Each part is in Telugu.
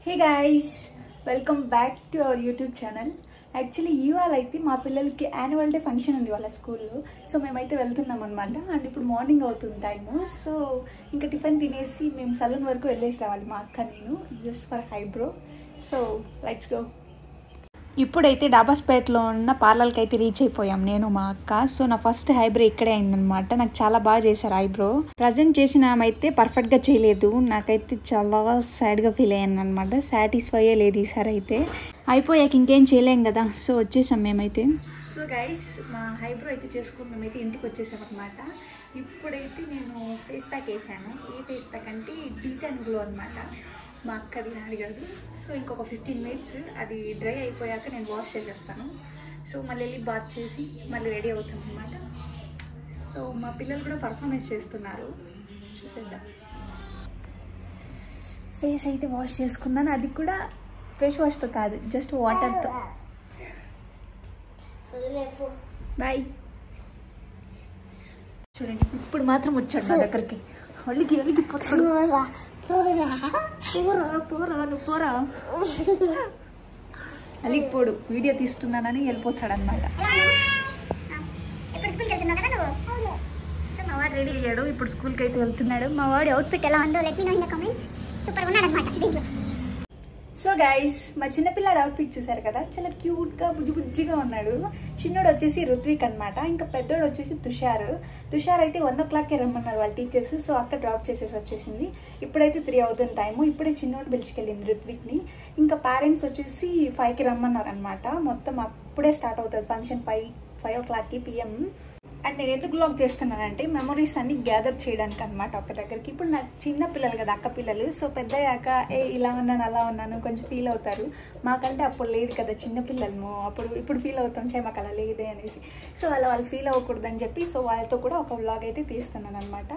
Hey guys, welcome back to our YouTube channel. Actually ఇవాళ అయితే మా పిల్లలకి యాన్యువల్ డే ఫంక్షన్ ఉంది వాళ్ళ స్కూల్లో. సో మేమైతే వెళ్తున్నాం అనమాట. అండ్ ఇప్పుడు మార్నింగ్ అవుతుంది టైము. సో ఇంకా టిఫిన్ తినేసి మేము సలూన్ వరకు వెళ్ళేసి రావాలి మా అక్క నేను, just for eyebrow. So let's go. ఇప్పుడైతే డాబాస్పేటలో ఉన్న పార్లర్కి అయితే రీచ్ అయిపోయాం నేను మా అక్క. సో నా ఫస్ట్ హైబ్రో ఇక్కడే అయిందనమాట. నాకు చాలా బాగా చేశారు ఐబ్రో. ప్రజెంట్ చేసిన అయితే పర్ఫెక్ట్గా చేయలేదు. నాకైతే చాలా సాడ్గా ఫీల్ అయ్యాను అనమాట. సాటిస్ఫై లేదు ఈసారి అయితే. అయిపోయాక ఇంకేం చేయలేం కదా. సో వచ్చేసాం మేమైతే. సో గైస్ మా హైబ్రో అయితే చేసుకుని మేమైతే ఇంటికి వచ్చేసాం అనమాట. ఇప్పుడైతే నేను ఫేస్ ప్యాక్ వేసాను. ఏ ఫేస్ ప్యాక్ అంటే డీటెన్ గ్లో అనమాట. మా అక్కది నాది కాదు. సో ఇంకొక 15 minutes అది డ్రై అయిపోయాక నేను వాష్ చేసేస్తాను. సో మళ్ళీ వెళ్ళి బాత్ చేసి మళ్ళీ రెడీ అవుతాను అనమాట. సో మా పిల్లలు కూడా పర్ఫార్మెన్స్ చేస్తున్నారు, చూసేద్దాం. ఫేస్ అయితే వాష్ చేసుకున్నాను, అది కూడా ఫేస్ వాష్తో కాదు, జస్ట్ వాటర్తో. బాయ్. చూడండి ఇప్పుడు మాత్రం వచ్చాడు నా దగ్గరికి. ఒళ్ళికి పోరా నువ్వు పోరా. అలిగిపోడు, వీడియో తీస్తున్నానని వెళ్ళిపోతాడు అనమాట. మా వాడు రెడీ అయ్యాడు, ఇప్పుడు స్కూల్కి అయితే వెళ్తున్నాడు. మా వాడి అవుట్ఫిట్ ఎలా ఉందో let me know in the comments. Super ఉన్నాడు అనమాట దీంట్లో. సో గైస్ మా చిన్నపిల్లాడు అవుట్ఫిట్ చూసారు కదా, చాలా క్యూట్గా బుజ్జిగా ఉన్నాడు. చిన్నోడు వచ్చేసి రుత్విక్ అనమాట. ఇంకా పెద్దోడు వచ్చేసి తుషార్ అయితే 1 o'clockకే రమ్మన్నారు వాళ్ళ టీచర్స్. సో అక్కడ డ్రాప్ చేసేసి వచ్చేసింది. ఇప్పుడైతే 3 అవుతుంది టైము. ఇప్పుడే చిన్నోడు పిలిచికెళ్ళింది రుత్విక్ని. ఇంకా పేరెంట్స్ వచ్చేసి 5కి రమ్మన్నారు అనమాట. మొత్తం అప్పుడే స్టార్ట్ అవుతుంది ఫంక్షన్ 5 o'clockకి PM. అండ్ నేను ఎందుకు బ్లాగ్ చేస్తున్నానంటే మెమరీస్ అన్ని గ్యాదర్ చేయడానికి అనమాట ఒక దగ్గరికి. ఇప్పుడు నాకు చిన్న పిల్లలు కదా, అక్క పిల్లలు. సో పెద్దయ్యాక ఇలా ఉన్నాను అలా ఉన్నాను కొంచెం ఫీల్ అవుతారు. మాకంటే అప్పుడు లేదు కదా, చిన్న పిల్లలు. ఇప్పుడు ఫీల్ అవుతాం చే మాకు అలా లేదే అనేసి. సో అలా వాళ్ళు ఫీల్ అవ్వకూడదని చెప్పి సో వాళ్ళతో కూడా ఒక బ్లాగ్ అయితే తీస్తున్నాను అనమాట.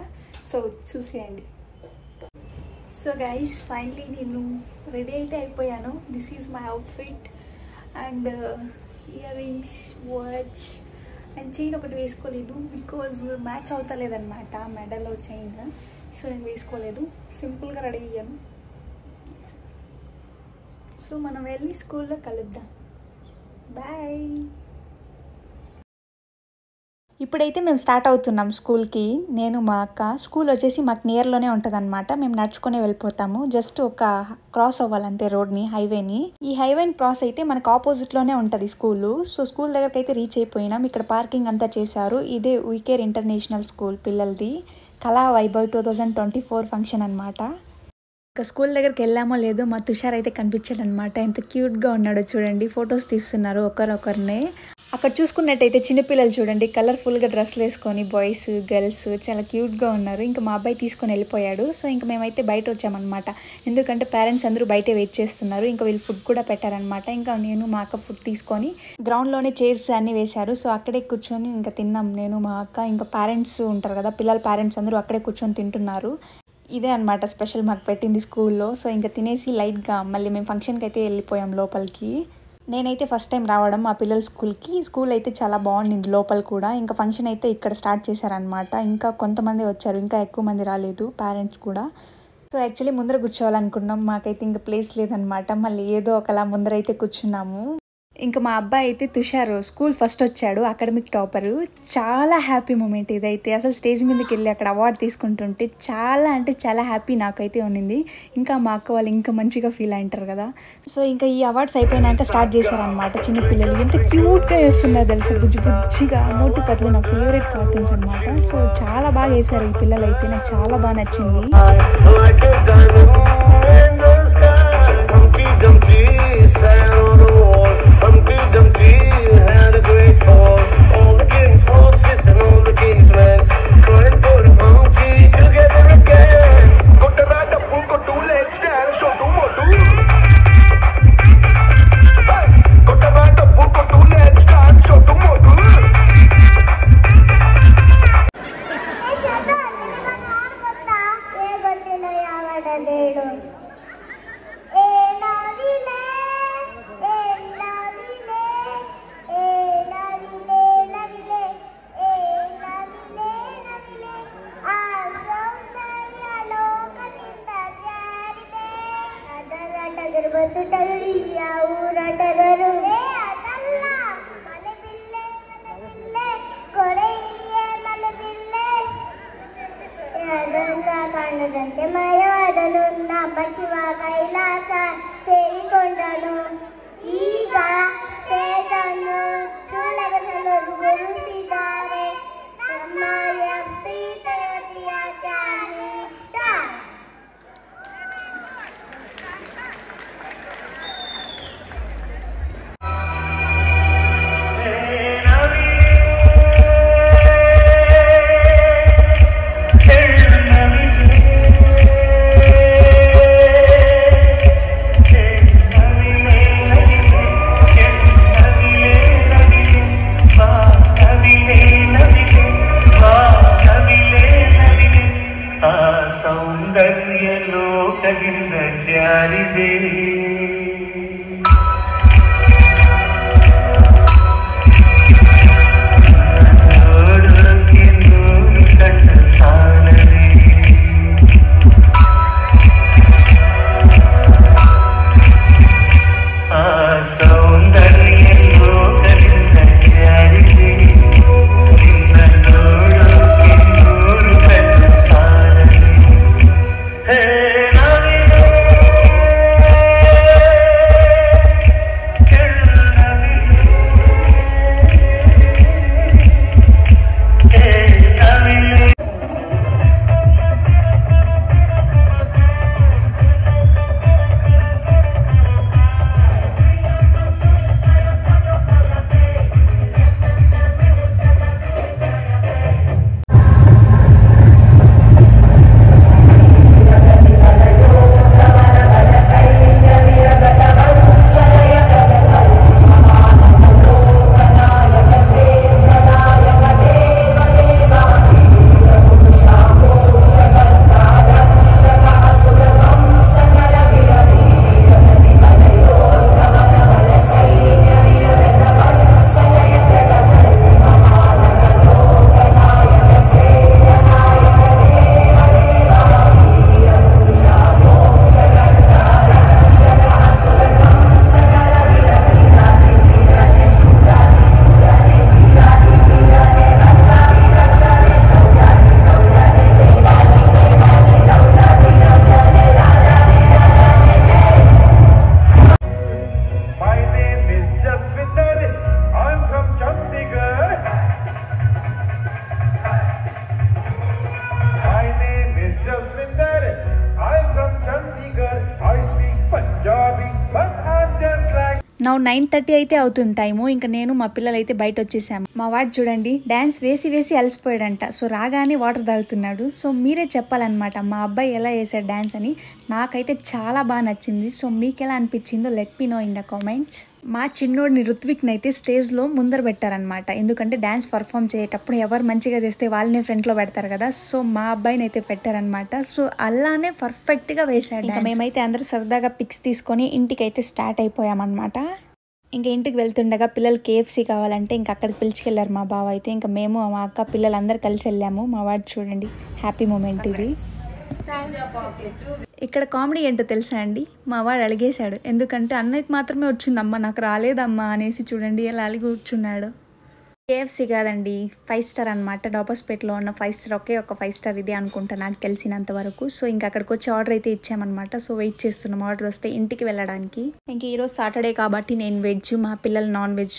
సో చూసేయండి. సో గైస్ ఫైనలీ నేను రెడీ అయితే అయిపోయాను. This is my outfit. And ear rings, watch and chain ఒకటి వేసుకోలేదు బికాజ్ మ్యాచ్ అవుతలేదన్నమాట మెడల్లో చైన్. సో నేను వేసుకోలేదు, సింపుల్గా రెడీ అయ్యాను. సో మనం వెళ్ళి స్కూల్లో కలుద్దాం. బాయ్. ఇప్పుడైతే మేము స్టార్ట్ అవుతున్నాం స్కూల్కి, నేను మా అక్క. స్కూల్ వచ్చేసి మాకు నియర్లోనే ఉంటుంది అనమాట. మేము నడుచుకునే వెళ్ళిపోతాము. జస్ట్ ఒక క్రాస్ అవ్వాలంతే రోడ్ని, హైవేని. ఈ హైవేని క్రాస్ అయితే మనకు ఆపోజిట్లోనే ఉంటుంది స్కూలు. సో స్కూల్ దగ్గరికి అయితే రీచ్ అయిపోయినాం. ఇక్కడ పార్కింగ్ అంతా చేశారు. ఇదే వీకేర్ ఇంటర్నేషనల్ స్కూల్ పిల్లలది. కళా వైభవ్ 2024 ఫంక్షన్ అనమాట. ఇంకా స్కూల్ దగ్గరికి వెళ్ళామో లేదో మా తుషార్ అయితే కనిపించాడు అనమాట. ఎంత క్యూట్గా ఉన్నాడో చూడండి. ఫొటోస్ తీస్తున్నారు ఒకరినే. అక్కడ చూసుకున్నట్టయితే చిన్నపిల్లలు చూడండి కలర్ఫుల్గా డ్రెస్లు వేసుకొని, బాయ్స్ గర్ల్స్ చాలా క్యూట్గా ఉన్నారు. ఇంకా మా అబ్బాయి తీసుకొని వెళ్ళిపోయాడు. సో ఇంకా మేమైతే బయట వచ్చామన్నమాట. ఎందుకంటే పేరెంట్స్ అందరూ బయటే వెయిట్ చేస్తున్నారు. ఇంకా వీళ్ళు ఫుడ్ కూడా పెట్టారనమాట. ఇంకా నేను మా అక్క ఫుడ్ తీసుకొని గ్రౌండ్లోనే చైర్స్ అన్నీ వేశారు. సో అక్కడే కూర్చొని ఇంకా తిన్నాం నేను మా అక్క. ఇంకా పేరెంట్స్ ఉంటారు కదా, పిల్లల పేరెంట్స్ అందరూ అక్కడే కూర్చొని తింటున్నారు. ఇదే అనమాట స్పెషల్ మాకు పెట్టింది స్కూల్లో. సో ఇంకా తినేసి లైట్గా మళ్ళీ మేము ఫంక్షన్కి అయితే వెళ్ళిపోయాం లోపలికి. నేనైతే ఫస్ట్ టైం రావడం మా పిల్లల స్కూల్కి. స్కూల్ అయితే చాలా బాగుండింది లోపల కూడా. ఇంకా ఫంక్షన్ అయితే ఇక్కడ స్టార్ట్ చేశారనమాట. ఇంకా కొంతమంది వచ్చారు, ఇంకా ఎక్కువ మంది రాలేదు పేరెంట్స్ కూడా. సో యాక్చువల్లీ ముందర కూర్చోవాలనుకున్నాం, మాకైతే ఇంకా ప్లేస్ లేదనమాట. మళ్ళీ ఏదో ఒకలా ముందర అయితే కూర్చున్నాము. ఇంకా మా అబ్బాయి అయితే తుషార్ స్కూల్ ఫస్ట్ వచ్చాడు, అకాడమిక్ టాపరు. చాలా హ్యాపీ మూమెంట్ ఇదైతే. అసలు స్టేజ్ మీదకి వెళ్ళి అక్కడ అవార్డు తీసుకుంటుంటే చాలా అంటే చాలా హ్యాపీ నాకైతే ఉన్నింది. ఇంకా మా అక్క వాళ్ళు ఇంకా మంచిగా ఫీల్ అయింటారు కదా. సో ఇంకా ఈ అవార్డ్స్ అయిపోయినాక స్టార్ట్ చేశారనమాట. చిన్నపిల్లలు ఎంత క్యూట్గా వేస్తున్నారు తెలుసు, బుజ్జిగా. మోటు పత్లు నా ఫేవరెట్ కార్టూన్స్ అనమాట. సో చాలా బాగా వేశారు ఈ పిల్లలు అయితే, నాకు చాలా బాగా నచ్చింది. అగరబత్తు తగిలి ఆ ఊరటగరు మల్లెపిల్లె మల్లెపిల్లె కొడైలియే మల్లెపిల్లె అదన్నా కండదంటే మయవదనున్న పశివ కైలాస సేరికొండను ಈಗ ತೇಜನ್ನು ತುಳಗಸಲು ಗುರು ಸೀತಾರೆ ತಮ್ಮಯ ಪ್ರೀತಿಯ ಚಾನಿ ಸೌಂದರ್ಯಲೋಕದಿಂದ ಜಾರಿದೆ ನೋಡೋಕೆ ನೂರು ಕಣ್ಣ ಸಾಲದೆ ಆ ಸೌಂದರ್ಯಲೋಕದಿಂದ ಜಾರಿದೆ ನಿನ್ನ ನೋಡೋಕೆ ನೂರು ಕಣ್ಣ ಸಾಲದೆ నౌ 9:30 అయితే అవుతుంది టైము. ఇంకా నేను మా పిల్లలు అయితే బయట వచ్చేసాము. మా వాడు చూడండి డ్యాన్స్ వేసి వేసి అలసిపోయాడంట. సో రాగానే వాటర్ తాగుతున్నాడు. సో మీరే చెప్పాలన్నమాట మా అబ్బాయి ఎలా వేసాడు డ్యాన్స్ అని. నాకైతే చాలా బాగా నచ్చింది. సో మీకు ఎలా అనిపించిందో let me know in the comments. మా చిన్నోడిని ఋత్విక్ని అయితే స్టేజ్లో ముందర పెట్టారనమాట. ఎందుకంటే డ్యాన్స్ పర్ఫామ్ చేసేటప్పుడు ఎవరు మంచిగా చేస్తే వాళ్ళనే ఫ్రంట్లో పెడతారు కదా. సో మా అబ్బాయిని అయితే పెట్టారనమాట. సో అలానే పర్ఫెక్ట్గా వేసాడు. ఇంకా మేమైతే అందరూ సరదాగా పిక్స్ తీసుకొని ఇంటికి అయితే స్టార్ట్ అయిపోయామన్నమాట. ఇంకా ఇంటికి వెళ్తుండగా పిల్లలు KFC కావాలంటే ఇంకా అక్కడికి పిలుచుకెళ్ళారు మా బావ అయితే. ఇంకా మేము మా అక్క పిల్లలందరూ కలిసి వెళ్ళాము. మా వాడు చూడండి హ్యాపీ మూమెంట్ ఇది. ఇక్కడ కామెడీ ఏంటో తెలుసా అండి, మా వాడు అలిగేశాడు. ఎందుకంటే అన్నయ్యకి మాత్రమే వచ్చిందమ్మా నాకు రాలేదమ్మా అనేసి చూడండి ఎలా అలిగి కూర్చున్నాడు. KFC కాదండి 5 స్టార్ అనమాట. డాబర్స్పేట్లో ఉన్న 5 స్టార్ ఒకే ఒక 5 స్టార్ ఇది అనుకుంటా నాకు తెలిసినంత వరకు. సో ఇంకా అక్కడికి వచ్చి ఆర్డర్ అయితే ఇచ్చామన్నమాట. సో వెయిట్ చేస్తున్నాం ఆర్డర్ వస్తే ఇంటికి వెళ్ళడానికి. ఇంకా ఈరోజు సాటర్డే కాబట్టి నేను వెజ్, మా పిల్లలు నాన్ వెజ్.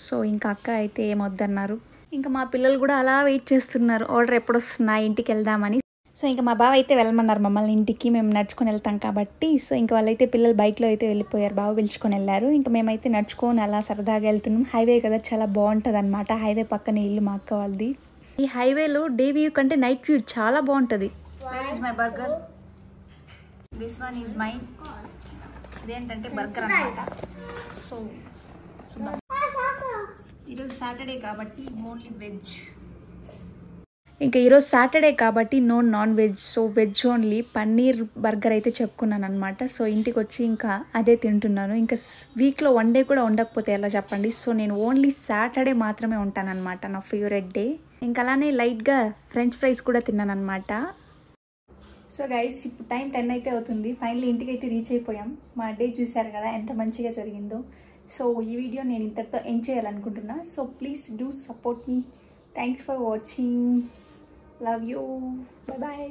సో ఇంకా అక్క అయితే ఏమొద్దన్నారు. ఇంకా మా పిల్లలు కూడా అలా వెయిట్ చేస్తున్నారు ఆర్డర్ ఎప్పుడు వస్తుందా ఇంటికి వెళ్దామని. సో ఇంకా మా బావ అయితే వెళ్ళమన్నారు మమ్మల్ని ఇంటికి. మేము నడుచుకొని వెళ్తాం కాబట్టి. సో ఇంకా వాళ్ళైతే పిల్లలు బైక్లో అయితే వెళ్ళిపోయారు, బావ పిలుచుకొని వెళ్ళారు. ఇంకా మేమైతే నడుచుకొని అలా సరదాగా వెళ్తున్నాం. హైవే కదా చాలా బాగుంటుంది అనమాట. హైవే పక్కనే ఇల్లు మా అక్క వాళ్ళది. ఈ హైవేలో డే వ్యూ కంటే నైట్ వ్యూ చాలా బాగుంటుంది. Where is my burger, this one is mine. ఇదేంటంటే బర్గర్ అనమాట. సో ఈరోజు సాటర్డే కాబట్టి ఓన్లీ వెజ్. ఇంకా ఈరోజు సాటర్డే కాబట్టి no non veg. So veg only. Paneer burger అయితే చెప్పుకున్నాను అనమాట. సో ఇంటికి వచ్చి ఇంకా అదే తింటున్నాను. ఇంకా వీక్లో 1 డే కూడా ఉండకపోతే ఎలా చెప్పండి. సో నేను ఓన్లీ సాటర్డే మాత్రమే ఉంటానన్నమాట, నా ఫేవరెట్ డే. ఇంకా అలానే లైట్గా ఫ్రెంచ్ ఫ్రైస్ కూడా తిన్నాను అనమాట. సో గైస్ ఇప్పుడు టైం 10 అయితే అవుతుంది. ఫైనల్లీ ఇంటికి అయితే రీచ్ అయిపోయాం. మా డే చూసారు కదా ఎంత మంచిగా జరిగిందో. సో ఈ వీడియో నేను ఇంతటితో ఎండ్ చేయాలనుకుంటున్నా. So please do support me. Thanks for watching. Love you. Bye bye.